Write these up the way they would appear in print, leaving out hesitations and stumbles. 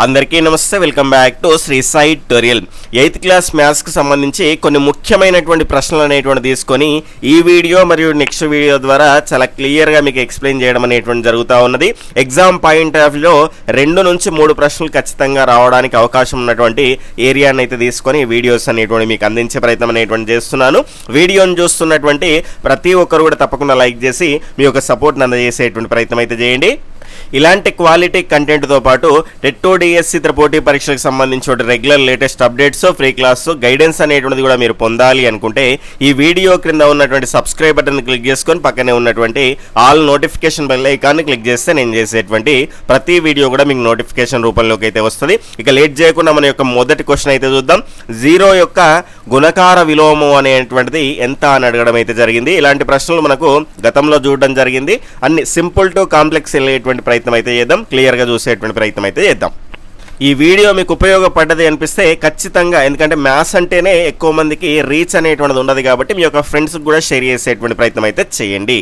అందరికీ నమస్తే, welcome back to Shri Sai tutorial. 8th class మ్యాథ్స్కి సంబంధించి కొన్ని ముఖ్యమైనటువంటి ప్రశ్నలు అనేటువంటి తీసుకొని ఈ వీడియో మరియు నెక్స్ట్ వీడియో ద్వారా చాలా క్లియర్గా మీకు ఎక్స్ప్లెయిన్ చేయడం అనేటువంటి జరుగుతూ ఉన్నది. ఎగ్జామ్ పాయింట్ ఆఫ్ వ్యూలో 2 నుంచి 3 ప్రశ్నలు ఖచ్చితంగా రావడానికి అవకాశం ఉన్నటువంటి ఏరియాని అయితే తీసుకొని వీడియోస్ అనేటువంటి మీకు అందించే ప్రయత్నం అనేటువంటి చేస్తున్నాను. వీడియోని చూస్తున్నటువంటి ప్రతి ఒక్కరు కూడా తప్పకుండా లైక్ చేసి మీ యొక్క సపోర్ట్ని అందజేసేటువంటి ప్రయత్నం అయితే చేయండి. ఇలాంటి క్వాలిటీ కంటెంట్తో పాటు టెట్ డిఎస్సి ఇతర పోటీ పరీక్షలకు సంబంధించిన regular latest updates, free class, guidance అనేటువంటిది కూడా మీరు పొందాలి అనుకుంటే ఈ వీడియో క్రింద ఉన్నటువంటి సబ్స్క్రైబ్ బటన్ క్లిక్ చేసుకొని పక్కనే ఉన్నటువంటి ఆల్ నోటిఫికేషన్ బెల్ ఐకాన్ని క్లిక్ చేస్తే నేను చేసేటువంటి ప్రతి వీడియో కూడా మీకు నోటిఫికేషన్ రూపంలోకి అయితే వస్తుంది. ఇక లేట్ చేయకుండా మన యొక్క మొదటి క్వశ్చన్ అయితే చూద్దాం. 0 యొక్క గుణకార విలోమం అనేటువంటిది ఎంత అని అడగడం అయితే జరిగింది. ఇలాంటి ప్రశ్నలు మనకు గతంలో చూడడం జరిగింది. అన్ని సింపుల్ టు కాంప్లెక్స్ వెళ్ళేటువంటి ప్రయత్నం అయితే చేద్దాం, క్లియర్గా చూసేటువంటి ప్రయత్నం అయితే చేద్దాం. ఈ వీడియో మీకు ఉపయోగపడ్డది అనిపిస్తే ఖచ్చితంగా, ఎందుకంటే మ్యాథ్స్ అంటేనే ఎక్కువ మందికి రీచ్ అనేటువంటిది ఉండదు కాబట్టి మీ యొక్క ఫ్రెండ్స్కి కూడా షేర్ చేసేటువంటి ప్రయత్నం అయితే చేయండి.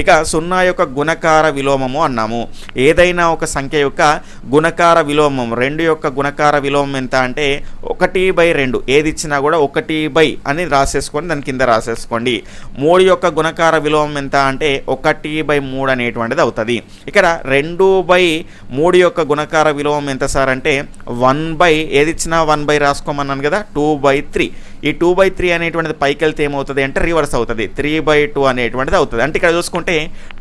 ఇక 0 యొక్క గుణకార విలోమము అన్నాము. ఏదైనా ఒక సంఖ్య యొక్క గుణకార విలోమం, 2 యొక్క గుణకార విలోమం ఎంత అంటే 1/2. ఏది ఇచ్చినా కూడా 1 అని రాసేసుకోండి, దాని కింద రాసేసుకోండి. 3 యొక్క గుణకార విలోమం ఎంత అంటే 1/3 అనేటువంటిది అవుతుంది. ఇక్కడ 2/3 యొక్క గుణకార విలోమం ఎంత సార్ అంటే 1/, ఏది ఇచ్చినా 1/, రాసుకోమన్నాను కదా, 2/3. ఈ 2/3 అనేటువంటిది పైకి వెళ్తే ఏమవుతుంది అంటే రివర్స్ అవుతుంది, 3/2 అనేటువంటిది అవుతుంది. అంటే ఇక్కడ చూసుకుంటే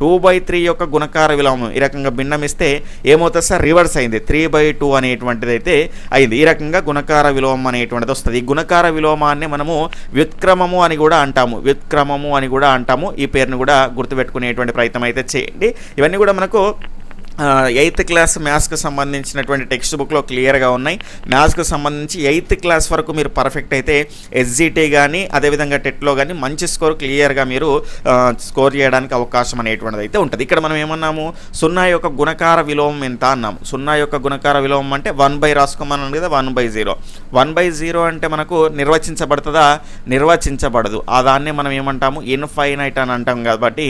2/3 యొక్క గుణకార విలోమం ఈ రకంగా భిన్నమిస్తే ఏమవుతుంది సార్, రివర్స్ అయింది, 3/2 అనేటువంటిది అయితే అయింది. ఈ రకంగా గుణకార విలోమం అనేటువంటిది వస్తుంది. ఈ గుణకార విలోమాన్ని మనము వ్యుత్క్రమము అని కూడా అంటాము. ఈ పేరును కూడా గుర్తుపెట్టుకునేటువంటి ప్రయత్నం అయితే చేయండి. ఇవన్నీ కూడా మనకు 8th క్లాస్ మ్యాథ్స్కి సంబంధించినటువంటి టెక్స్ట్ బుక్లో క్లియర్గా ఉన్నాయి. మ్యాథ్స్కి సంబంధించి 8th క్లాస్ వరకు మీరు పర్ఫెక్ట్ అయితే ఎస్జిటి కానీ అదేవిధంగా టెట్లో కానీ మంచి స్కోర్ క్లియర్గా మీరు స్కోర్ చేయడానికి అవకాశం అనేటువంటిది అయితే ఉంటుంది. ఇక్కడ మనం ఏమన్నాము, 0 యొక్క గుణకార విలోమం ఎంత అన్నాము. 0 యొక్క గుణకార విలోమం అంటే 1/, రాసుకోమన్నాను కదా, 1/0. 1/0 అంటే మనకు నిర్వచించబడదు. ఆ దాన్ని మనం ఏమంటాము, ఇన్ఫైనైట్ అని అంటాం. కాబట్టి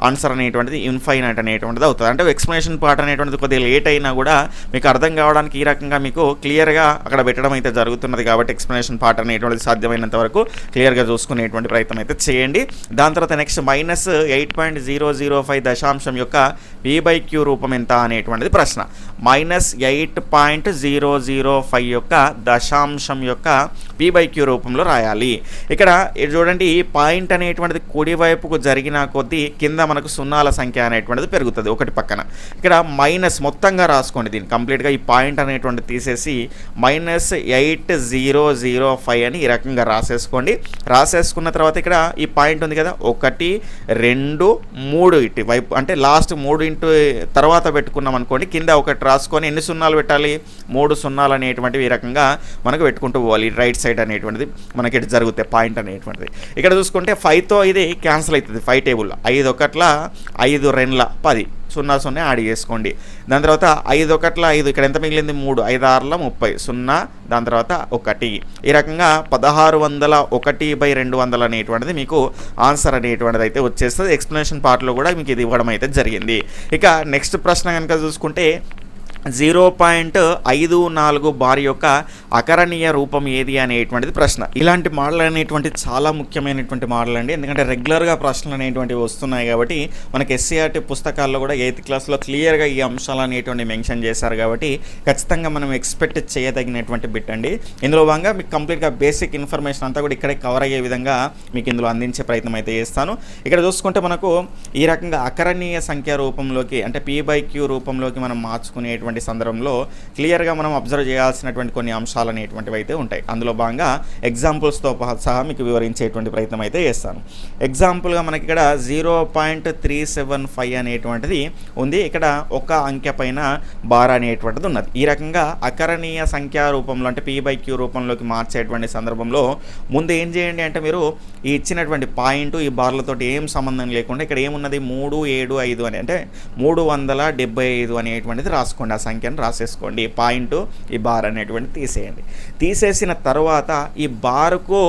ఆన్సర్ అనేటువంటిది ఇన్ఫైనైట్ అనేటువంటిది అవుతుంది. అంటే ఎక్స్ప్లెనేషన్ పార్ట్ అనేటువంటిది కొద్దిగా లేట్ అయినా కూడా మీకు అర్థం కావడానికి ఈ రకంగా మీకు క్లియర్గా అక్కడ పెట్టడం అయితే జరుగుతున్నది. కాబట్టి ఎక్స్ప్లెనేషన్ పార్ట్ అనేటువంటిది సాధ్యమైనంత వరకు క్లియర్గా చూసుకునేటువంటి ప్రయత్నం అయితే చేయండి. దాని తర్వాత నెక్స్ట్ -8.005 దశాంశం యొక్క p/q రూపం ఎంత అనేటువంటిది ప్రశ్న. -8.005 యొక్క దశాంశం యొక్క p/q రూపంలో రాయాలి. ఇక్కడ చూడండి, ఈ పాయింట్ అనేటువంటిది కుడివైపుకు జరిగిన కొద్దీ కింద మనకు సున్నాల సంఖ్య అనేటువంటిది పెరుగుతుంది ఒకటి పక్కన. ఇక్కడ మైనస్ మొత్తంగా రాసుకోండి, దీన్ని కంప్లీట్గా ఈ పాయింట్ అనేటువంటి తీసేసి -8005 అని ఈ రకంగా రాసేసుకోండి. రాసేసుకున్న తర్వాత ఇక్కడ ఈ పాయింట్ ఉంది కదా, 1, 2, 3 ఇటు వైపు, అంటే లాస్ట్ 3 తర్వాత పెట్టుకున్నాం అనుకోండి. కింద 1 రాసుకొని ఎన్ని సున్నాలు పెట్టాలి, 3 సున్నాలు అనేటువంటివి ఈ రకంగా మనకు పెట్టుకుంటూ పోవాలి. రైట్ సైడ్ అనేటువంటిది మనకి ఇటు జరుగుతాయి పాయింట్ అనేటువంటిది. ఇక్కడ చూసుకుంటే 5తో ఇది క్యాన్సిల్ అవుతుంది. 5 టేబుల్ 5 1 5 2 10 0 యాడ్ చేసుకోండి. దాని తర్వాత 5 1 5, ఇక్కడ ఎంత మిగిలింది 3, 5 6 30 0, దాని తర్వాత 1. ఈ రకంగా 1601/200 అనేటువంటిది మీకు ఆన్సర్ అనేటువంటిది అయితే వచ్చేస్తుంది. ఎక్స్ప్లెనేషన్ పార్ట్లో కూడా మీకు ఇది ఇవ్వడం అయితే జరిగింది. ఇక నెక్స్ట్ ప్రశ్న కనుక చూసుకుంటే 0.54 బార్ యొక్క అకరణీయ రూపం ఏది అనేటువంటిది ప్రశ్న. ఇలాంటి మోడల్ అనేటువంటి చాలా ముఖ్యమైనటువంటి మోడల్ అండి. ఎందుకంటే రెగ్యులర్గా ప్రశ్నలు అనేటువంటివి వస్తున్నాయి కాబట్టి మనకి ఎస్సీఆర్టీ పుస్తకాల్లో కూడా 8th క్లాస్లో క్లియర్గా ఈ అంశాలు అనేటువంటి మెన్షన్ చేశారు. కాబట్టి ఖచ్చితంగా మనం ఎక్స్పెక్ట్ చేయదగినటువంటి బిట్ అండి. ఇందులో భాగంగా మీకు కంప్లీట్గా బేసిక్ ఇన్ఫర్మేషన్ అంతా కూడా ఇక్కడే కవర్ అయ్యే విధంగా మీకు ఇందులో అందించే ప్రయత్నం అయితే చేస్తాను. ఇక్కడ చూసుకుంటే మనకు ఈ రకంగా అకరణీయ సంఖ్య రూపంలోకి, అంటే p/q రూపంలోకి మనం మార్చుకునేటువంటి సందర్భంలో క్లియర్గా మనం అబ్జర్వ్ చేయాల్సినటువంటి కొన్ని అంశాలు అనేటువంటివి అయితే ఉంటాయి. అందులో భాగంగా ఎగ్జాంపుల్స్తో సహా మీకు వివరించేటువంటి ప్రయత్నం అయితే చేస్తాను. ఎగ్జాంపుల్గా మనకి ఇక్కడ 0.375 అనేటువంటిది ఉంది. ఇక్కడ ఒక అంకె పైన బార్ అనేటువంటిది ఉన్నది. ఈ రకంగా అకరణీయ సంఖ్యా రూపంలో, అంటే p/q రూపంలోకి మార్చేటువంటి సందర్భంలో ముందు ఏం చేయండి అంటే, మీరు ఈ ఇచ్చినటువంటి పాయింట్ ఈ బార్లతో ఏం సంబంధం లేకుండా ఇక్కడ ఏమున్నది 375 అని, అంటే 375 అనేటువంటిది రాసుకోండి. ఆ సంఖ్యను రాసేసుకోండి. పాయింట్ ఈ బార్ అనేటువంటి తీసేయండి. తీసేసిన తర్వాత ఈ బార్కు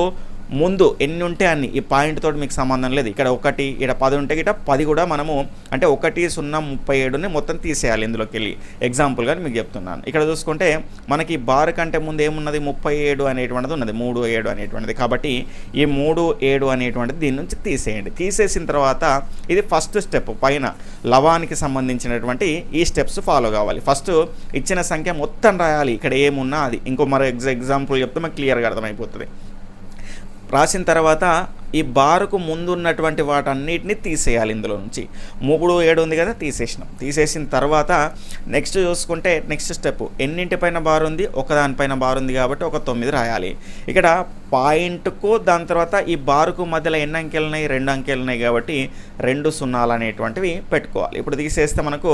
ముందు ఎన్ని ఉంటే అన్ని, ఈ పాయింట్ తోటి మీకు సంబంధం లేదు. ఇక్కడ 1 ఇక్కడ 10 ఉంటే గిట్ట 10 కూడా మనము అంటే 1 0 37ని మొత్తం తీసేయాలి ఇందులోకి వెళ్ళి. ఎగ్జాంపుల్గా మీకు చెప్తున్నాను. ఇక్కడ చూసుకుంటే మనకి బార్ కంటే ముందు ఏమున్నది 37 అనేటువంటిది ఉన్నది, 37 అనేటువంటిది. కాబట్టి ఈ 37 అనేటువంటిది దీని నుంచి తీసేయండి. తీసేసిన తర్వాత ఇది ఫస్ట్ స్టెప్, పైన లవానికి సంబంధించినటువంటి ఈ స్టెప్స్ ఫాలో కావాలి. ఫస్ట్ ఇచ్చిన సంఖ్య మొత్తం రాయాలి, ఇక్కడ ఏమున్నా అది. ఇంకో మరో ఎగ్జాంపుల్ చెప్తే మనకు క్లియర్గా అర్థమైపోతుంది. రాసిన తర్వాత ఈ బారుకు ముందు ఉన్నటువంటి వాటన్నిటిని తీసేయాలి ఇందులో నుంచి. 3 7 ఉంది కదా, తీసేసినాం. తీసేసిన తర్వాత నెక్స్ట్ చూసుకుంటే నెక్స్ట్ స్టెప్ ఎన్నింటిపైన బార్ ఉంది, ఒకదానిపైన బార్ ఉంది కాబట్టి ఒక 9 రాయాలి. ఇక్కడ పాయింట్కు దాని తర్వాత ఈ బారుకు మధ్యలో ఎన్ని అంకెలు ఉన్నాయి, 2 అంకెలు ఉన్నాయి కాబట్టి 2 సున్నాలు అనేటువంటివి పెట్టుకోవాలి. ఇప్పుడు తీసేస్తే మనకు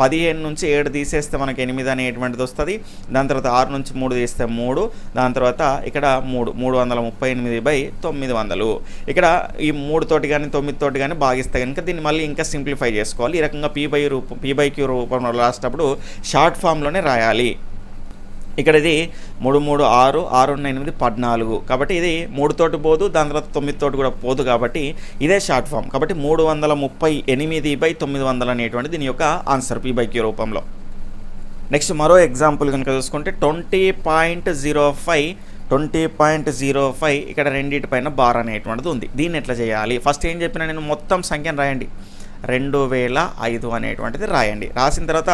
15 నుంచి 7 తీసేస్తే మనకు 8 అనేటువంటిది వస్తుంది. దాని తర్వాత 6 నుంచి 3 తీస్తే 3, దాని తర్వాత ఇక్కడ 338/900. ఇక్కడ ఈ 3 తోటి కానీ 9 తోటి కానీ భాగిస్తే కనుక దీన్ని మళ్ళీ ఇంకా సింప్లిఫై చేసుకోవాలి. ఈ రకంగా P/Q రూపంలో రాసేటప్పుడు షార్ట్ ఫామ్లోనే రాయాలి. ఇక్కడ ఇది 3 3 6 6 8 14 కాబట్టి ఇది 3 తోటి పోదు, దాని తర్వాత 9 తోటి కూడా పోదు కాబట్టి ఇదే షార్ట్ ఫామ్. కాబట్టి 338/900 అనేటువంటి దీని యొక్క ఆన్సర్ P/Q రూపంలో. నెక్స్ట్ మరో ఎగ్జాంపుల్ కనుక చూసుకుంటే 20.05 ఇక్కడ రెండింటిపైన బార్ అనేటువంటిది ఉంది. దీన్ని ఎట్లా చేయాలి? ఫస్ట్ ఏం చెప్పినా నేను మొత్తం సంఖ్యను రాయండి, 2005 అనేటువంటిది రాయండి. రాసిన తర్వాత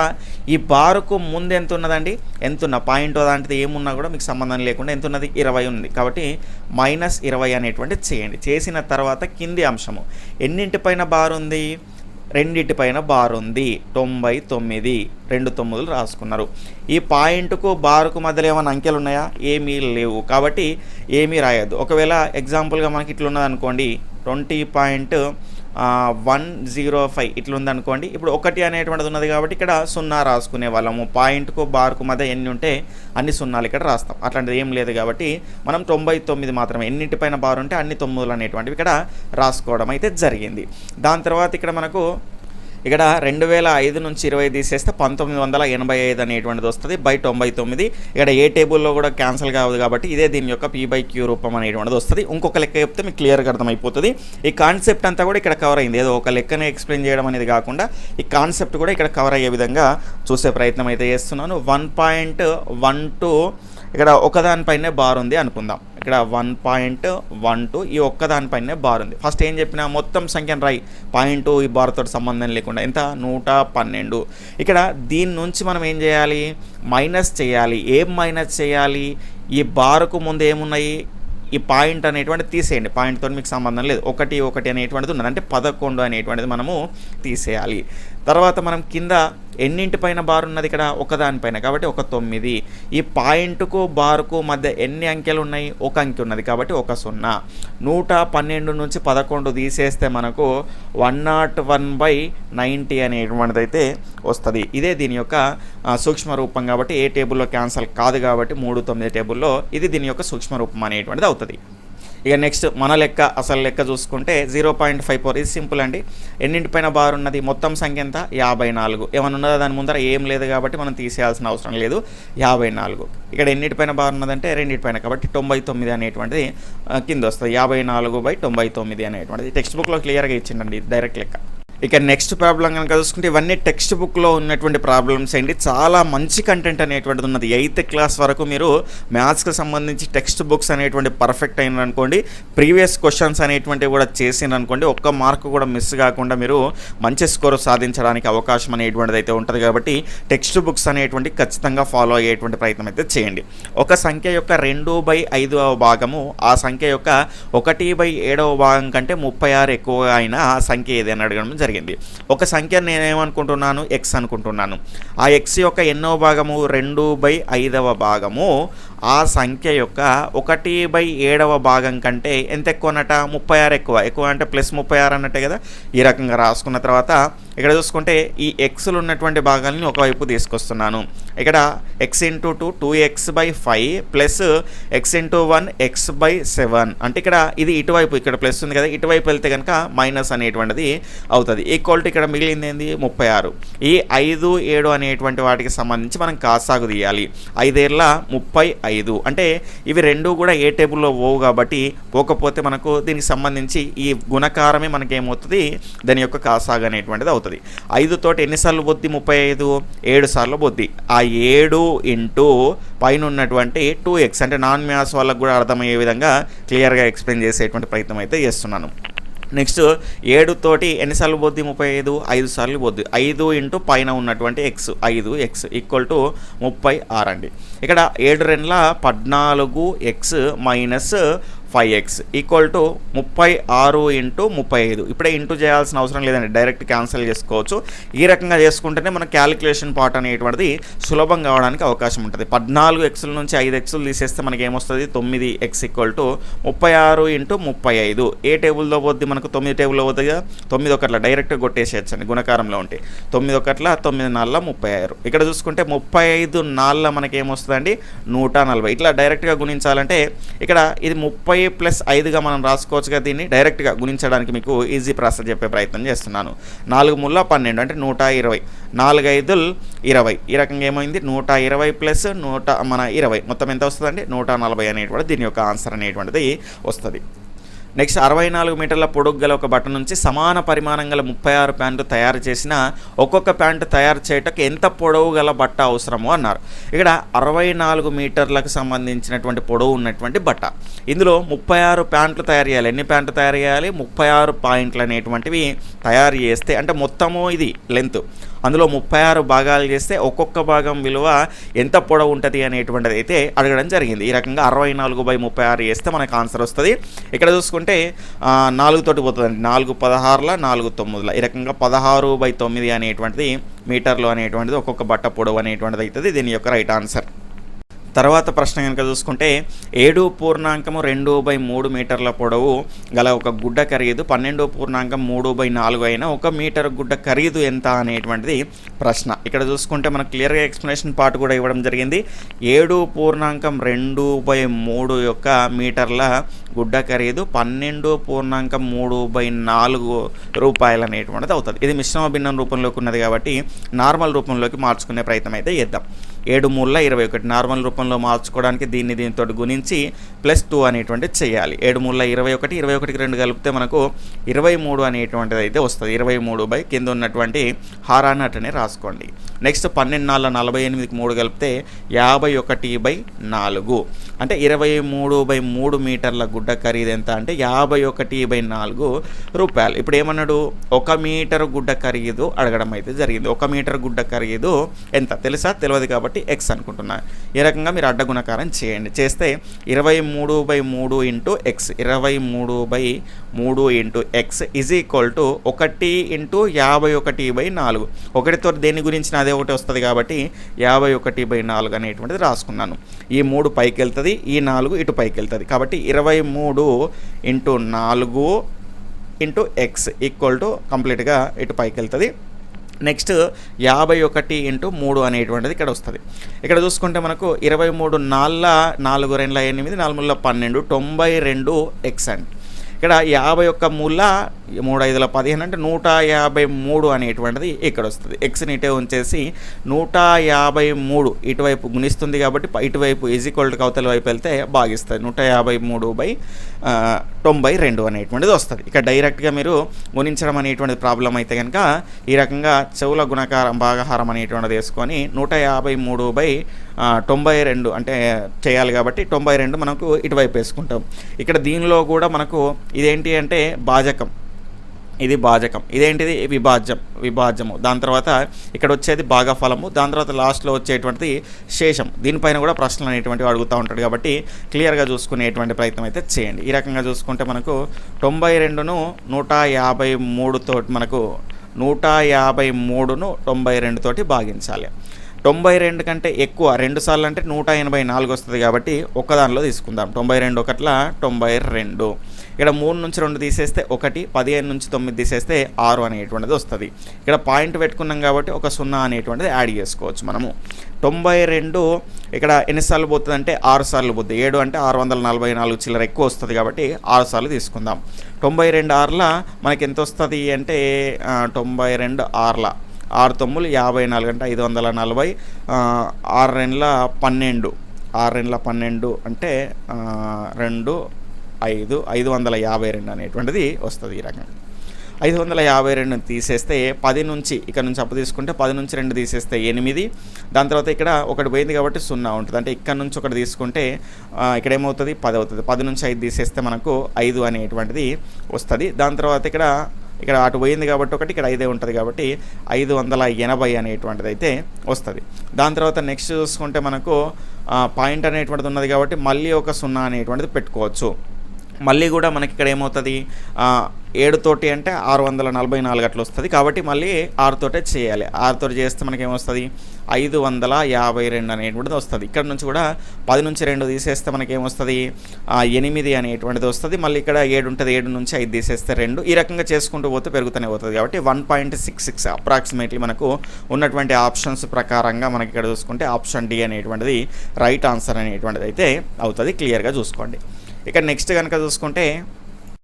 ఈ బారుకు ముందు ఎంత ఉన్నదండి, ఎంత ఉన్న పాయింట్ అలాంటిది ఏమున్నా కూడా మీకు సంబంధం లేకుండా ఎంత ఉన్నది, 20 ఉంది. కాబట్టి -20 అనేటువంటిది చేయండి. చేసిన తర్వాత కింది అంశము ఎన్నింటిపైన బార్ ఉంది, రెండింటిపైన బార్ ఉంది, 99, 2 9లు రాసుకున్నారు. ఈ పాయింట్కు బారుకు మధ్యలో ఏమైనా అంకెలు ఉన్నాయా, ఏమీ లేవు కాబట్టి ఏమీ రాయొద్దు. ఒకవేళ ఎగ్జాంపుల్గా మనకి ఇట్లా ఉన్నది అనుకోండి, 20.105 ఇట్లా ఉందనుకోండి. ఇప్పుడు 1 అనేటువంటిది ఉన్నది కాబట్టి ఇక్కడ 0 రాసుకునే వాళ్ళము. పాయింట్కు బార్కు మధ్య ఎన్ని ఉంటే అన్ని సున్నాలు ఇక్కడ రాస్తాం. అట్లాంటిది ఏం లేదు కాబట్టి మనం 99 మాత్రమే, ఎన్నింటిపైన బార్ ఉంటే అన్ని 9లు అనేటువంటివి ఇక్కడ రాసుకోవడం అయితే జరిగింది. దాని తర్వాత ఇక్కడ మనకు ఇక్కడ 2005 నుంచి 20 తీసేస్తే 1985 అనేటువంటిది వస్తుంది బై 99. ఇక్కడ ఏ టేబుల్లో కూడా క్యాన్సిల్ కావదు కాబట్టి ఇదే దీని యొక్క P/Q రూపం అనేటువంటిది వస్తుంది. ఇంకొక లెక్క చెప్తే మీకు క్లియర్గా అర్థమైపోతుంది. ఈ కాన్సెప్ట్ అంతా కూడా ఇక్కడ కవర్ అయింది. ఏదో ఒక లెక్కనే ఎక్స్ప్లెయిన్ చేయడం అనేది కాకుండా ఈ కాన్సెప్ట్ కూడా ఇక్కడ కవర్ అయ్యే విధంగా చూసే ప్రయత్నం అయితే చేస్తున్నాను. 1.12 ఇక్కడ ఒకదానిపైనే బార్ ఉంది అనుకుందాం. ఇక్కడ 1.12 ఈ ఒక్కదానిపైనే బార్ ఉంది. ఫస్ట్ ఏం చెప్పినా మొత్తం సంఖ్యను రాయి, పాయింట్ ఈ బార్తో సంబంధం లేకుండా ఎంత 112. ఇక్కడ దీని నుంచి మనం ఏం చేయాలి, మైనస్ చేయాలి. ఏం మైనస్ చేయాలి, ఈ బారుకు ముందు ఏమున్నాయి, ఈ పాయింట్ అనేటువంటిది తీసేయండి. పాయింట్తో మీకు సంబంధం లేదు, 1 1 అనేటువంటిది ఉన్నది, అంటే 11 అనేటువంటిది మనము తీసేయాలి. తర్వాత మనం కింద ఎన్నింటిపైన బార్ ఉన్నది, ఇక్కడ ఒకదానిపైన కాబట్టి 9. ఈ పాయింట్కు బార్కు మధ్య ఎన్ని అంకెలు ఉన్నాయి, 1 అంకె ఉన్నది కాబట్టి 0. 112 నుంచి 11 తీసేస్తే మనకు 101/90 అనేటువంటిది అయితే వస్తుంది. ఇదే దీని యొక్క సూక్ష్మ రూపం కాబట్టి ఏ టేబుల్లో క్యాన్సల్ కాదు కాబట్టి 3 9 టేబుల్లో ఇది దీని యొక్క సూక్ష్మ రూపం అనేటువంటిది అవుతుంది. ఇక నెక్స్ట్ మన లెక్క, అసలు లెక్క చూసుకుంటే 0.54 ఇది సింపుల్ అండి. ఎన్నింటిపైన బార్ ఉన్నది, మొత్తం సంఖ్య ఎంత 54. ఏమైనా ఉన్నదా దాని ముందర, ఏం లేదు కాబట్టి మనం తీసేయాల్సిన అవసరం లేదు, 54. ఇక్కడ ఎన్నిటిపైన బార్ ఉన్నదంటే రెండింటిపైన కాబట్టి 99 అనేటువంటిది కింద వస్తుంది. 54/99 అనేటువంటిది టెక్స్ట్ బుక్లో క్లియర్గా ఇచ్చిండండి, డైరెక్ట్ లెక్క. ఇక నెక్స్ట్ ప్రాబ్లం కనుక చూసుకుంటే ఇవన్నీ టెక్స్ట్ బుక్లో ఉన్నటువంటి ప్రాబ్లమ్స్ అండి. చాలా మంచి కంటెంట్ అనేటువంటిది ఉన్నది. 8th క్లాస్ వరకు మీరు మ్యాథ్స్కి సంబంధించి టెక్స్ట్ బుక్స్ అనేటువంటి పర్ఫెక్ట్ అయినారు అనుకోండి, ప్రీవియస్ క్వశ్చన్స్ అనేటువంటివి కూడా చేసినారు అనుకోండి, ఒక్క మార్కు కూడా మిస్ కాకుండా మీరు మంచి స్కోర్ సాధించడానికి అవకాశం అనేటువంటిది అయితే ఉంటుంది. కాబట్టి టెక్స్ట్ బుక్స్ అనేటువంటి ఖచ్చితంగా ఫాలో అయ్యేటువంటి ప్రయత్నం అయితే చేయండి. ఒక సంఖ్య యొక్క 2/5వ భాగము ఆ సంఖ్య యొక్క 1/7వ భాగం కంటే 36 ఎక్కువగా అయినా ఆ సంఖ్య ఏదైనా అడగడం జరిగింది. ఒక సంఖ్య నేనేమనుకుంటున్నాను, ఎక్స్ అనుకుంటున్నాను. ఆ ఎక్స్ యొక్క ఎన్నో భాగము 2/5వ భాగము ఆ సంఖ్య యొక్క 1/7వ భాగం కంటే ఎంత ఎక్కువ అన్నట, 36 ఎక్కువ అంటే +36 అన్నట్టే కదా. ఈ రకంగా రాసుకున్న తర్వాత ఇక్కడ చూసుకుంటే ఈ ఎక్స్లు ఉన్నటువంటి భాగాలని ఒకవైపు తీసుకొస్తున్నాను. ఇక్కడ x × 2 2x/5 plus x × 1 x/7 అంటే ఇక్కడ ఇది ఇటువైపు, ఇక్కడ ప్లస్ ఉంది కదా, ఇటువైపు వెళ్తే కనుక మైనస్ అనేటువంటిది అవుతుంది. వస్తుంది. ఈక్వల్ టు ఇక్కడ మిగిలింది ఏంది 36. ఈ 5, 7 అనేటువంటి వాటికి సంబంధించి మనం కాసాగు తీయాలి. 5 35 అంటే ఇవి రెండు కూడా ఏ టేబుల్లో పోవు కాబట్టి పోకపోతే మనకు దీనికి సంబంధించి ఈ గుణకారమే మనకి ఏమవుతుంది, దాని యొక్క కాసాగు అనేటువంటిది అవుతుంది. 5 తోటి ఎన్నిసార్లు బొద్ది 35? 7 సార్లు బొద్ది. ఆ 7 ఇంటూ పైన ఉన్నటువంటి 2x అంటే నాన్ మ్యాథ్స్ వాళ్ళకు కూడా అర్థమయ్యే విధంగా క్లియర్గా ఎక్స్ప్లెయిన్ చేసేటువంటి ప్రయత్నం అయితే చేస్తున్నాను. నెక్స్ట్ 7 తోటి ఎన్నిసార్లు పోద్ది 35? 5 సార్లు పోద్ది. 5 ఇంటూ పైన ఉన్నటువంటి x 5x ఈక్వల్ టు 36 అండి. ఇక్కడ 7 2 14x minus 5x equal to 36 into 35. ఇప్పుడే ఇంటూ చేయాల్సిన అవసరం లేదండి, డైరెక్ట్ క్యాన్సిల్ చేసుకోవచ్చు. ఈ రకంగా చేసుకుంటేనే మన క్యాలిక్యులేషన్ పార్ట్ అనేటువంటిది సులభం కావడానికి అవకాశం ఉంటుంది. 14x నుంచి 5x తీసేస్తే మనకి ఏమొస్తుంది, 9x ఈక్వల్ టు 36 ఇంటూ 35. ఏ టేబుల్లో పోద్ది మనకు? 9 టేబుల్లో పోతుంది కదా. 9 ఒకట్ల డైరెక్ట్గా కొట్టేసేయచ్చండి గుణకారంలో ఉంటే. 9 ఒకట్ల 9 4 36. ఇక్కడ చూసుకుంటే 35 4 మనకి ఏమొస్తుందండి 140. ఇట్లా డైరెక్ట్గా గుణించాలంటే ఇక్కడ ఇది 30 ప్లస్ 5గా మనం రాసుకోవచ్చుగా. దీన్ని డైరెక్ట్గా గుణించడానికి మీకు ఈజీ ప్రాసెస్ చెప్పే ప్రయత్నం చేస్తున్నాను. 4 3 12 అంటే 120. 4 5 20. ఈ రకంగా ఏమైంది 120 ప్లస్ 20 మొత్తం ఎంత వస్తుందండి 140 అనేటువంటి దీని యొక్క ఆన్సర్ అనేటువంటిది వస్తుంది. నెక్స్ట్ 64 మీటర్ల పొడుగు గల ఒక బట్ట నుంచి సమాన పరిమాణం గల 36 ప్యాంట్లు తయారు చేసిన ఒక్కొక్క ప్యాంటు తయారు చేయటకు ఎంత పొడవు గల బట్ట అవసరము అన్నారు. ఇక్కడ 64 మీటర్లకు సంబంధించినటువంటి పొడవు ఉన్నటువంటి బట్ట. ఇందులో 36 ప్యాంట్లు తయారు చేయాలి. ఎన్ని ప్యాంట్లు తయారు చేయాలి? 36 పాయింట్లు అనేటువంటివి తయారు చేస్తే అంటే మొత్తము ఇది లెంత్, అందులో 36 భాగాలు చేస్తే ఒక్కొక్క భాగం విలువ ఎంత పొడవు ఉంటుంది అనేటువంటిది అయితే అడగడం జరిగింది. ఈ రకంగా 64/36 చేస్తే మనకు ఆన్సర్ వస్తుంది. ఇక్కడ చూసుకుంటే 4 తోటి పోతుందండి. 4 16 4 9. ఈ రకంగా 16/9 అనేటువంటిది మీటర్లు అనేటువంటిది ఒక్కొక్క బట్ట పొడవు అనేటువంటిది అవుతుంది. దీని యొక్క రైట్ ఆన్సర్. తర్వాత ప్రశ్న కనుక చూసుకుంటే 7.2/3 మీటర్ల పొడవు గల ఒక గుడ్డ ఖరీదు 12.3/4 అయిన 1 మీటర్ గుడ్డ ఖరీదు ఎంత అనేటువంటిది ప్రశ్న. ఇక్కడ చూసుకుంటే మనకు క్లియర్గా ఎక్స్ప్లెనేషన్ పార్ట్ కూడా ఇవ్వడం జరిగింది. 7.2/3 యొక్క మీటర్ల గుడ్డ ఖరీదు 12.3/4 రూపాయలు అనేటువంటిది అవుతుంది. ఇది మిశ్రమ భిన్నం రూపంలోకి ఉన్నది కాబట్టి నార్మల్ రూపంలోకి మార్చుకునే ప్రయత్నం అయితే చేద్దాం. 7 3 21 నార్మల్ రూపంలో మార్చుకోవడానికి దీంతో గుణించి +2 అనేటువంటిది చేయాలి. 7 3 21, 21కి 2 కలిపితే మనకు 23 అనేటువంటిది అయితే వస్తుంది. 23 కింద ఉన్నటువంటి హారాన్ని అటనే రాసుకోండి. నెక్స్ట్ 12 4 48కి 3 కలిపితే 51/4 అంటే 23/3 మీటర్ల గుడ్డ ఖరీదు ఎంత అంటే 51/4 రూపాయలు. ఇప్పుడు ఏమన్నాడు, 1 మీటర్ గుడ్డ ఖరీదు అడగడం అయితే జరిగింది. 1 మీటర్ గుడ్డ ఖరీదు ఎంత తెలుసా? తెలియదు కాబట్టి x అనుకుంటున్నా. ఈ రకంగా మీరు అడ్డగుణకారం చేయండి. చేస్తే 23/3 into x 23/3 into x is equal to 1 into 51/4. ఒకటితో దేని గురించి అదే ఒకటి వస్తుంది కాబట్టి 51/4 అనేటువంటిది రాసుకున్నాను. ఈ 3 పైకి వెళ్తుంది, ఈ 4 ఇటు పైకి వెళ్తుంది కాబట్టి 23 into 4 into x equal to కంప్లీట్గా ఇటు పైకి వెళ్తుంది. నెక్స్ట్ 51 ఇంటూ 3 అనేటువంటిది ఇక్కడ వస్తుంది. ఇక్కడ చూసుకుంటే మనకు 23 4 4 2 8 4 12 92x అండి. ఇక్కడ 51 మూల 3 5 15 అంటే 153 అనేటువంటిది ఇక్కడ వస్తుంది. ఎక్స్ని ఇటే ఉంచేసి 153 ఇటువైపు గుణిస్తుంది కాబట్టి ఇటువైపు ఈక్వల్ టు అవతల వైపు వెళ్తే భాగిస్తుంది. 153/92 అనేటువంటిది వస్తుంది. ఇక డైరెక్ట్గా మీరు గుణించడం అనేటువంటిది ప్రాబ్లం అయితే కనుక ఈ రకంగా చెవుల గుణకారం భాగహారం అనేటువంటిది వేసుకొని 153/92 అంటే చేయాలి కాబట్టి 92 మనకు ఇటువైపు వేసుకుంటాం. ఇక్కడ దీనిలో కూడా మనకు ఇదేంటి అంటే భాజకం, ఇది భాజకం, ఇదేంటిది విభాజ్యము. దాని తర్వాత ఇక్కడ వచ్చేది భాగఫలము, దాని తర్వాత లాస్ట్లో వచ్చేటువంటిది శేషం. దీనిపైన కూడా ప్రశ్నలు అనేటువంటివి అడుగుతూ ఉంటాడు కాబట్టి క్లియర్గా చూసుకునేటువంటి ప్రయత్నం అయితే చేయండి. ఈ రకంగా చూసుకుంటే మనకు 92ను 153 తోటి మనకు 153ను 92 తోటి భాగించాలి. 92 కంటే ఎక్కువ 2 సార్లు అంటే 184 వస్తుంది కాబట్టి ఒక్కదానిలో తీసుకుందాం. 92 ఒకట్ల 92. ఇక్కడ 3 నుంచి 2 తీసేస్తే 1, 15 నుంచి 9 తీసేస్తే 6 అనేటువంటిది వస్తుంది. ఇక్కడ పాయింట్ పెట్టుకున్నాం కాబట్టి ఒక 0 అనేటువంటిది యాడ్ చేసుకోవచ్చు మనము. 92 ఇక్కడ ఎన్నిసార్లు పోతుంది అంటే 6 సార్లు పోతుంది. 7 అంటే 644 చిల్లర ఎక్కువ వస్తుంది కాబట్టి 6 సార్లు తీసుకుందాం. 92 ఆర్ల మనకి ఎంత వస్తుంది అంటే 92 ఆర్ల 6 తొమ్మిది 54 అంటే 540, 6 రెండ్ల 12, 6 రెండ్ల 12 అంటే 2 5 552 అనేటువంటిది వస్తుంది. ఈ రకంగా 552 తీసేస్తే 10 నుంచి ఇక్కడ నుంచి అప్పు తీసుకుంటే 10 నుంచి 2 తీసేస్తే 8, దాని తర్వాత ఇక్కడ ఒకటి పోయింది కాబట్టి 0 ఉంటుంది. అంటే ఇక్కడ నుంచి ఒకటి తీసుకుంటే ఇక్కడ ఏమవుతుంది 10 అవుతుంది. 10 నుంచి 5 తీసేస్తే మనకు 5 అనేటువంటిది వస్తుంది. దాని తర్వాత ఇక్కడ అటు పోయింది కాబట్టి ఒకటి ఇక్కడ 5 ఉంటుంది కాబట్టి 580 అనేటువంటిది అయితే వస్తుంది. దాని తర్వాత నెక్స్ట్ చూసుకుంటే మనకు పాయింట్ అనేటువంటిది ఉన్నది కాబట్టి మళ్ళీ ఒక 0 అనేటువంటిది పెట్టుకోవచ్చు. మళ్ళీ కూడా మనకి ఇక్కడ ఏమవుతుంది 7 తోటి అంటే 644 అట్లా వస్తుంది కాబట్టి మళ్ళీ 6 తోటే చేయాలి. 6 తోటి చేస్తే మనకి ఏమొస్తుంది 552 అనేటువంటిది వస్తుంది. ఇక్కడ నుంచి కూడా 10 నుంచి 2 తీసేస్తే మనకి ఏమొస్తుంది 8 అనేటువంటిది వస్తుంది. మళ్ళీ ఇక్కడ 7 ఉంటుంది, 7 నుంచి 5 తీసేస్తే 2. ఈ రకంగా చేసుకుంటూ పోతే పెరుగుతూనే పోతుంది కాబట్టి 1.66 అప్రాక్సిమేట్లీ మనకు ఉన్నటువంటి ఆప్షన్స్ ప్రకారంగా మనకి ఇక్కడ చూసుకుంటే ఆప్షన్ డి అనేటువంటిది రైట్ ఆన్సర్ అనేటువంటిది అయితే అవుతుంది. క్లియర్గా చూసుకోండి. ఇక నెక్స్ట్ కనుక చూసుకుంటే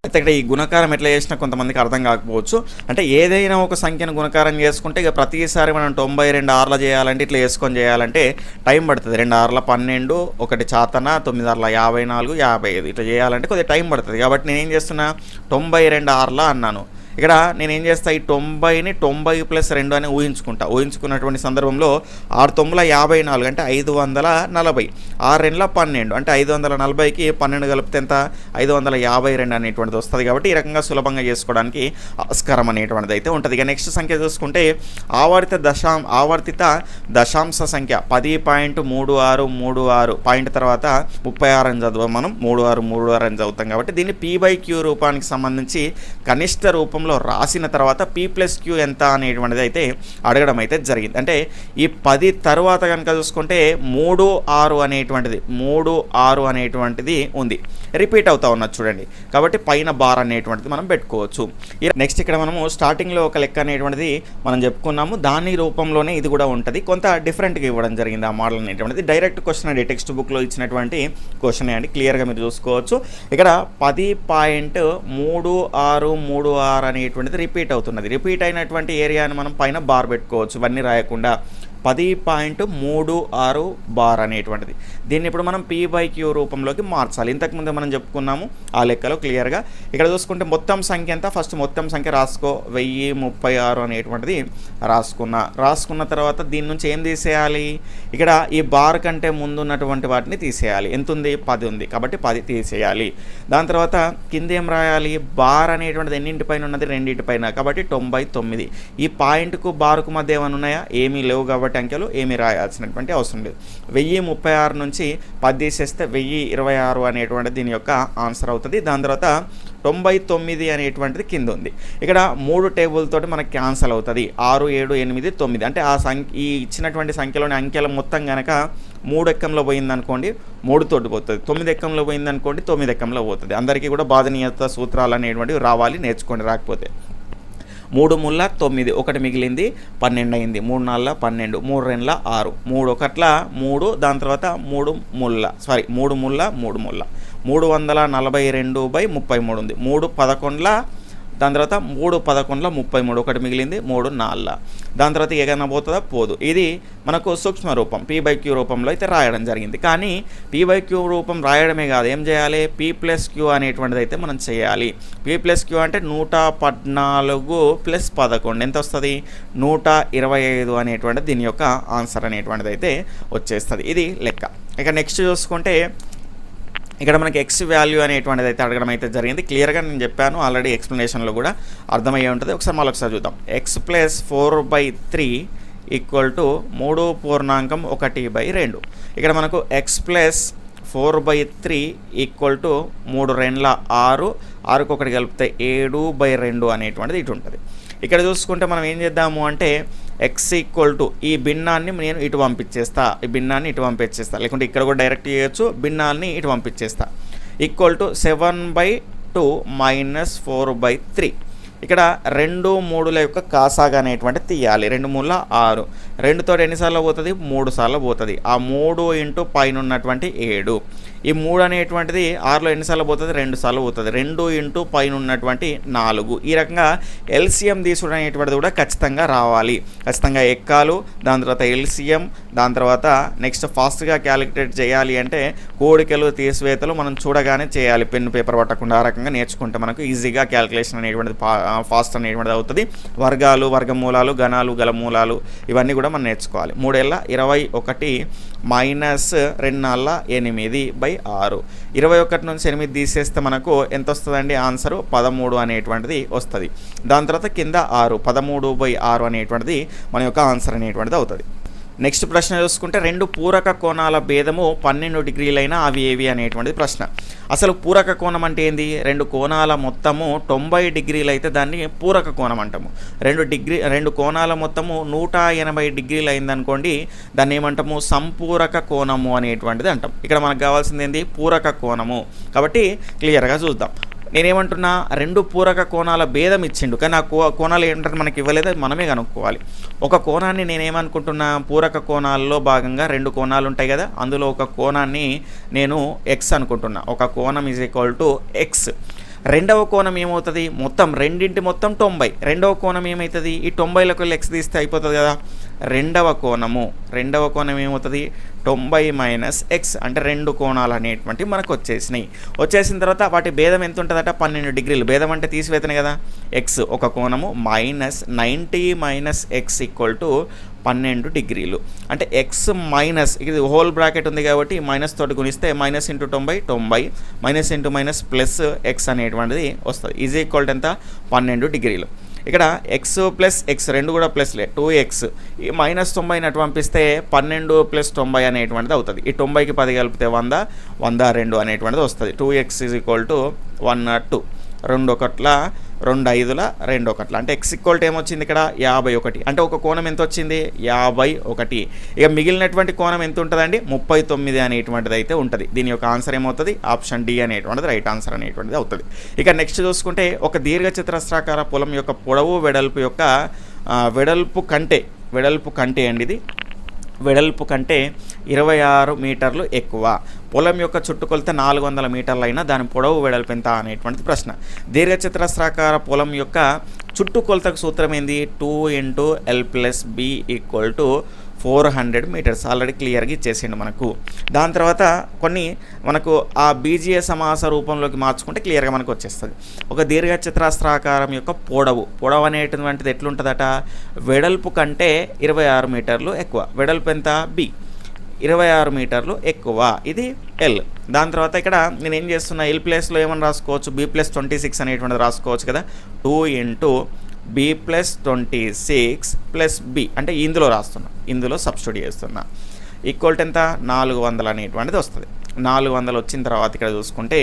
అయితే ఇక్కడ ఈ గుణకారం ఎట్లా చేసినా కొంతమందికి అర్థం కాకపోవచ్చు. అంటే ఏదైనా ఒక సంఖ్యను గుణకారం చేసుకుంటే ఇక ప్రతిసారి మనం 92 ఆర్ల చేయాలంటే ఇట్లా వేసుకొని చేయాలంటే టైం పడుతుంది. 2 ఆర్ల 12, 1 చాతన 9 ఆర్ల 54, 55 ఇట్లా చేయాలంటే కొద్దిగా టైం పడుతుంది. కాబట్టి నేనేం చేస్తున్నా 92 ఆర్ల అన్నాను. ఇక్కడ నేనేం చేస్తా ఈ 90ని 90 + 2 అని ఊహించుకున్నటువంటి సందర్భంలో 6 9 54 అంటే 540, 6 రెండ్ల 12 అంటే 540కి 12 కలిపితే ఎంత 552 అనేటువంటిది వస్తుంది. కాబట్టి ఈ రకంగా సులభంగా చేసుకోవడానికి ఆస్కారం అనేటువంటిది అయితే ఉంటుంది. ఇక నెక్స్ట్ సంఖ్య చూసుకుంటే ఆవర్తిత దశాంశ సంఖ్య 10.3636 పాయింట్ తర్వాత 36 అని చదువు మనం 36 అని చదువుతాం కాబట్టి దీన్ని p/q రూపానికి సంబంధించి కనిష్ట రూపంలో రాసిన తర్వాత p+q ఎంత అనేటువంటిది అయితే అడగడం అయితే జరిగింది. అంటే ఈ 10 తర్వాత కనుక చూసుకుంటే 3 6 అనేటువంటిది ఉంది, రిపీట్ అవుతా ఉన్నది చూడండి. కాబట్టి పైన బార్ అనేటువంటిది మనం పెట్టుకోవచ్చు. నెక్స్ట్ ఇక్కడ మనము స్టార్టింగ్లో ఒక లెక్క అనేటువంటిది మనం చెప్పుకున్నాము, దాని రూపంలోనే ఇది కూడా ఉంటుంది. కొంత డిఫరెంట్గా ఇవ్వడం జరిగింది ఆ మోడల్ అనేటువంటిది. డైరెక్ట్ క్వశ్చన్ అండి, టెక్స్ట్ బుక్లో ఇచ్చినటువంటి క్వశ్చన్ అండి, క్లియర్గా మీరు చూసుకోవచ్చు. ఇక్కడ 10.3636 అనేటువంటిది రిపీట్ అవుతున్నది. రిపీట్ అయినటువంటి ఏరియాని మనం పైన బార్ పెట్టుకోవచ్చు, ఇవన్నీ రాయకుండా 10.36 బార్ అనేటువంటిది. దీన్ని ఇప్పుడు మనం p/q రూపంలోకి మార్చాలి. ఇంతకుముందు మనం చెప్పుకున్నాము ఆ లెక్కలో క్లియర్గా. ఇక్కడ చూసుకుంటే మొత్తం సంఖ్య ఎంత, ఫస్ట్ మొత్తం సంఖ్య రాసుకో 1036 అనేటువంటిది రాసుకున్న తర్వాత దీని నుంచి ఏం తీసేయాలి, ఇక్కడ ఈ బార్ కంటే ముందు ఉన్నటువంటి వాటిని తీసేయాలి. ఎంత ఉంది 10 ఉంది కాబట్టి 10 తీసేయాలి. దాని తర్వాత కింద ఏం రాయాలి, బార్ అనేటువంటిది ఎన్నింటిపైన ఉన్నది 2 కాబట్టి 99. ఈ పాయింట్కు బార్కు మధ్య ఏమైనా ఉన్నాయా, ఏమీ లేవు కాబట్టి అంకెలు ఏమీ రాయాల్సినటువంటి అవసరం లేదు. 1036 నుంచి 10 తీసేస్తే 1026 అనేటువంటిది దీని యొక్క ఆన్సర్ అవుతుంది. దాని తర్వాత 99 అనేటువంటిది కింద ఉంది. ఇక్కడ 3 టేబుల్ తోటి మనకి క్యాన్సల్ అవుతుంది. 6 7 8 9 అంటే ఈ ఇచ్చినటువంటి సంఖ్యలోని అంకెల మొత్తం కనుక 3 ఎక్కంలో పోయిందనుకోండి 3 తోటి పోతుంది, 9 ఎక్కంలో పోయిందనుకోండి 9 ఎక్కంలో పోతుంది. అందరికీ కూడా బాధనీయత సూత్రాలు అనేటువంటివి రావాలి, నేర్చుకోండి. రాకపోతే 3 ముళ్ళ 9, 1 మిగిలింది 12 అయింది, 3 4 12, 3 రెండ్ల 6, 3 1 3, దాని తర్వాత 3 ముళ్ళ 342/33 ఉంది. 3 11 దాని తర్వాత 3 11 33, 1 మిగిలింది 3 4. దాని తర్వాత ఏదైనా పోతుందా, పోదు. ఇది మనకు సూక్ష్మ రూపం p/q రూపంలో అయితే రాయడం జరిగింది. కానీ p/q రూపం రాయడమే కాదు, ఏం చేయాలి, p+q అనేటువంటిది అయితే మనం చేయాలి. p+q అంటే 114 + 11 ఎంత వస్తుంది 125 అనేటువంటిది దీని యొక్క ఆన్సర్ అనేటువంటిది అయితే వచ్చేస్తుంది. ఇది లెక్క. ఇక నెక్స్ట్ చూసుకుంటే ఇక్కడ మనకి x వాల్యూ అనేటువంటిది అయితే అడగడం అయితే జరిగింది. క్లియర్గా నేను చెప్పాను ఆల్రెడీ, ఎక్స్ప్లెనేషన్లో కూడా అర్థమయ్యే ఉంటుంది. ఒకసారి చూద్దాం. x + 4/3 = 3.1/2. ఇక్కడ మనకు x + 4/3 = 3 రెండ్ల 6, 6కు 1 కలిపితే 7/2 అనేటువంటిది ఇటు ఉంటుంది. ఇక్కడ చూసుకుంటే మనం ఏం చేద్దాము అంటే x ఈ భిన్నాన్ని నేను ఇటు పంపించేస్తా, లేకుంటే ఇక్కడ కూడా డైరెక్ట్ చేయొచ్చు, భిన్నాన్ని ఇటు పంపించేస్తా. =7/2 - 4/3. ఇక్కడ 2 3ల యొక్క కాసాగా అనేటువంటి తీయాలి. 2 3 6, 2తో ఎన్నిసార్లు పోతుంది, 3 సార్లు పోతుంది. ఆ 3 ఇంటూ పైన ఉన్నటువంటి 7. ఈ 3 అనేటువంటిది 6లో ఎన్నిసార్లు పోతుంది, 2 సార్లు పోతుంది. 2 ఇంటూ పైన ఉన్నటువంటి 4. ఈ రకంగా ఎల్సిఎం తీసుడు అనేటువంటిది కూడా ఖచ్చితంగా రావాలి. ఖచ్చితంగా ఎక్కాలు, దాని తర్వాత ఎల్సిఎం, దాని తర్వాత నెక్స్ట్ ఫాస్ట్గా క్యాలిక్యులేట్ చేయాలి అంటే కూడికలు తీసివేతలు మనం చూడగానే చేయాలి, పెన్ను పేపర్ పట్టకుండా. ఆ రకంగా నేర్చుకుంటే మనకు ఈజీగా క్యాలిక్యులేషన్ అనేటువంటిది ఫాస్ట్ అనేటువంటిది అవుతుంది. వర్గాలు, వర్గమూలాలు, గణాలు, గలమూలాలు ఇవన్నీ కూడా మనం నేర్చుకోవాలి. 3×21 మైనస్ 2×8/6. 21 నుంచి 8 తీసేస్తే మనకు ఎంత వస్తుందండి ఆన్సరు 13 అనేటువంటిది వస్తుంది. దాని తర్వాత కింద 6, 13/6 అనేటువంటిది మన యొక్క ఆన్సర్ అనేటువంటిది అవుతుంది. నెక్స్ట్ ప్రశ్న చూసుకుంటే 2 పూరక కోణాల భేదము 12 డిగ్రీలైనా అవి ఏవి అనేటువంటిది ప్రశ్న. అసలు పూరక కోణం అంటే ఏంది? 2 కోణాల మొత్తము 90 డిగ్రీలు అయితే దాన్ని పూరక కోణం అంటాము. 2 కోణాల మొత్తము 180 డిగ్రీలు అయిందనుకోండి, దాన్ని ఏమంటాము, సంపూరక కోణము అనేటువంటిది అంటాం. ఇక్కడ మనకు కావాల్సింది ఏంది, పూరక కోణము. కాబట్టి క్లియర్గా చూద్దాం. నేనేమంటున్నా, 2 పూరక కోణాల భేదం ఇచ్చిండు, కానీ ఆ కోణాలు ఏంటంటే మనకి ఇవ్వలేదు, మనమే కనుక్కోవాలి. ఒక కోణాన్ని నేనేమనుకుంటున్నా, పూరక కోణాల్లో భాగంగా 2 కోణాలు ఉంటాయి కదా, అందులో ఒక కోణాన్ని నేను ఎక్స్ అనుకుంటున్నా. ఒక కోణం =x. రెండవ కోణం ఏమవుతుంది, మొత్తం రెండింటి మొత్తం 90. రెండవ కోణం ఏమవుతుంది, ఈ 90లకు x తీస్తే అయిపోతుంది కదా. రెండవ కోణం ఏమవుతుంది, 90 - x. అంటే 2 కోణాలు అనేటువంటి మనకు వచ్చేసిన తర్వాత వాటి భేదం ఎంత ఉంటుందట, 12 డిగ్రీలు. భేదం అంటే తీసివేతనే కదా. x ఒక కోణము -90 - x = 12 డిగ్రీలు. అంటే x మైనస్, ఇది హోల్ బ్రాకెట్ ఉంది కాబట్టి మైనస్ తోటి గుణిస్తే -×90 -×- ప్లస్ x అనేటువంటిది వస్తుంది. = ఎంత, 12 డిగ్రీలు. ఇక్కడ x + x రెండు కూడా ప్లస్లే, 2x. ఈ -90 అటు పంపిస్తే 12 + 90 అనేటువంటిది అవుతుంది. ఈ 90కి 10 కలిపితే 100, 102 అనేటువంటిది వస్తుంది. 2x = 102. 2 1 2 5 2 1. అంటే x ఏమొచ్చింది ఇక్కడ, 51. అంటే ఒక కోణం ఎంత వచ్చింది, 51. ఇక మిగిలినటువంటి కోణం ఎంత ఉంటుందండి, 39 అనేటువంటిది అయితే ఉంటుంది. దీని యొక్క ఆన్సర్ ఏమవుతుంది, ఆప్షన్ డి అనేటువంటిది రైట్ ఆన్సర్ అనేటువంటిది అవుతుంది. ఇక నెక్స్ట్ చూసుకుంటే, ఒక దీర్ఘచతురస్రాకార పొలం యొక్క పొడవు వెడల్పు కంటే అండి, ఇది వెడల్పు కంటే 26 మీటర్లు ఎక్కువ. పొలం యొక్క చుట్టుకొలత 400 మీటర్లు అయినా దాని పొడవు వెడల్పు ఎంత అనేటువంటిది ప్రశ్న. దీర్ఘచతురస్రాకార పొలం యొక్క చుట్టుకొలతకు సూత్రం ఏంది, 2 × L + B = 400 మీటర్స్. ఆల్రెడీ క్లియర్గా ఇచ్చేసిండు మనకు. దాని తర్వాత కొన్ని మనకు ఆ బీజీయ సమాస రూపంలోకి మార్చుకుంటే క్లియర్గా మనకు వచ్చేస్తుంది. ఒక దీర్ఘచతురస్రాకారం యొక్క పొడవు అనేటువంటిది ఎట్లుంటుందట, వెడల్పు కంటే 26 మీటర్లు ఎక్కువ. వెడల్పు ఎంత, B 26 మీటర్లు ఎక్కువ. ఇది L. దాని తర్వాత ఇక్కడ నేను ఏం చేస్తున్నా, L ప్లేస్లో ఏమని రాసుకోవచ్చు, B + 26 అనేటువంటిది రాసుకోవచ్చు కదా. 2 × B + 26 + B అంటే ఇందులో రాస్తున్నా, ఇందులో సబ్స్టిట్యూట్ చేస్తున్నా. = ఎంత, 400 అనేటువంటిది వస్తుంది. 400 వచ్చిన తర్వాత ఇక్కడ చూసుకుంటే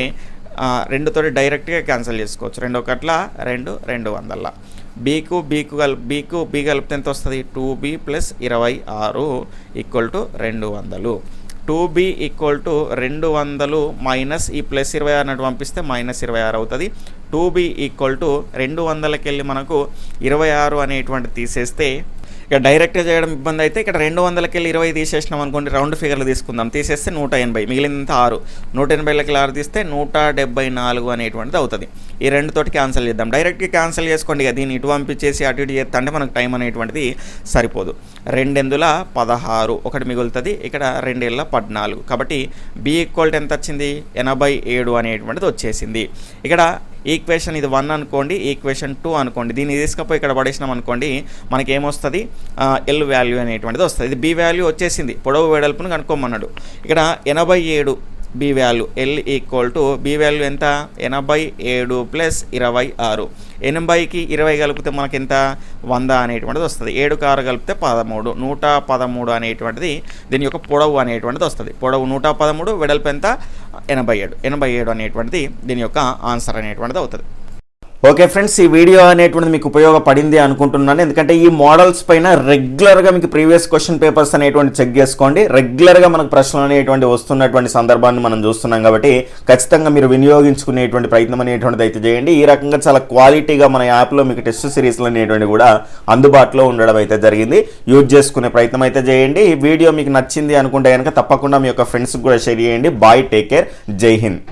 2 తోటి డైరెక్ట్గా క్యాన్సిల్ చేసుకోవచ్చు. 2 1 2 200. బీకు బి కలిపితే ఎంత వస్తుంది, 2B + 26 = 200. 2B = 200 మైనస్ ఈ +26 అన్నట్టు పంపిస్తే -26 అవుతుంది. 2B = 200కి వెళ్ళి మనకు 26 అనేటువంటి తీసేస్తే, ఇక డైరెక్ట్గా చేయడం ఇబ్బంది అయితే ఇక్కడ 200కి వెళ్ళి 20 తీసేసినాం అనుకోండి, రౌండ్ ఫిగర్లు తీసుకుందాం. తీసేస్తే 180, మిగిలినంత 6. 180కి 6 తీస్తే 174 అనేటువంటిది అవుతుంది. ఈ 2 తోటి క్యాన్సిల్ చేద్దాం. డైరెక్ట్గా క్యాన్సిల్ చేసుకోండి, ఇక దీన్ని ఇటు పంపించేసి అటు ఇటు చేస్తా అంటే మనకు టైం అనేటువంటిది సరిపోదు. 2 16, ఒకటి మిగులుతుంది. ఇక్కడ 2 14. కాబట్టి B = ఎంత వచ్చింది, 87 అనేటువంటిది వచ్చేసింది. ఇక్కడ ఈక్వేషన్ ఇది 1 అనుకోండి, ఈక్వేషన్ 2 అనుకోండి. దీన్ని తీసుకపోయి ఇక్కడ పడేసినాం అనుకోండి, మనకేమొస్తుంది, L వాల్యూ అనేటువంటిది వస్తుంది. ఇది B వాల్యూ వచ్చేసింది, పొడవు వెడల్పును కనుక్కోమన్నాడు. ఇక్కడ 87 B value. L = B value ఎంత, 87 + 26. 80కి 20 కలిపితే మనకి ఎంత, 100 అనేటువంటిది వస్తుంది. 7కి 6 కలిపితే 13, 113 అనేటువంటిది దీని యొక్క పొడవు అనేటువంటిది వస్తుంది. పొడవు 113, వెడల్పు ఎంత, 87 అనేటువంటిది దీని యొక్క ఆన్సర్ అనేటువంటిది అవుతుంది. ఓకే ఫ్రెండ్స్, ఈ వీడియో అనేటువంటిది మీకు ఉపయోగపడింది అనుకుంటున్నాను. ఎందుకంటే ఈ మోడల్స్ పైన రెగ్యులర్గా మీకు ప్రీవియస్ క్వశ్చన్ పేపర్స్ అనేటువంటి చెక్ చేసుకోండి. రెగ్యులర్గా మనకు ప్రశ్నలు అనేటువంటి వస్తున్నటువంటి సందర్భాన్ని మనం చూస్తున్నాం కాబట్టి ఖచ్చితంగా మీరు వినియోగించుకునేటువంటి ప్రయత్నం అనేటువంటిది అయితే చేయండి. ఈ రకంగా చాలా క్వాలిటీగా మన యాప్లో మీకు టెస్ట్ సిరీస్లు అనేటువంటి కూడా అందుబాటులో ఉండడం అయితే జరిగింది. యూజ్ చేసుకునే ప్రయత్నం అయితే చేయండి. ఈ వీడియో మీకు నచ్చింది అనుకుంటే కనుక తప్పకుండా మీ యొక్క ఫ్రెండ్స్కి కూడా షేర్ చేయండి. బాయ్, టేక్ కేర్, జై హింద్.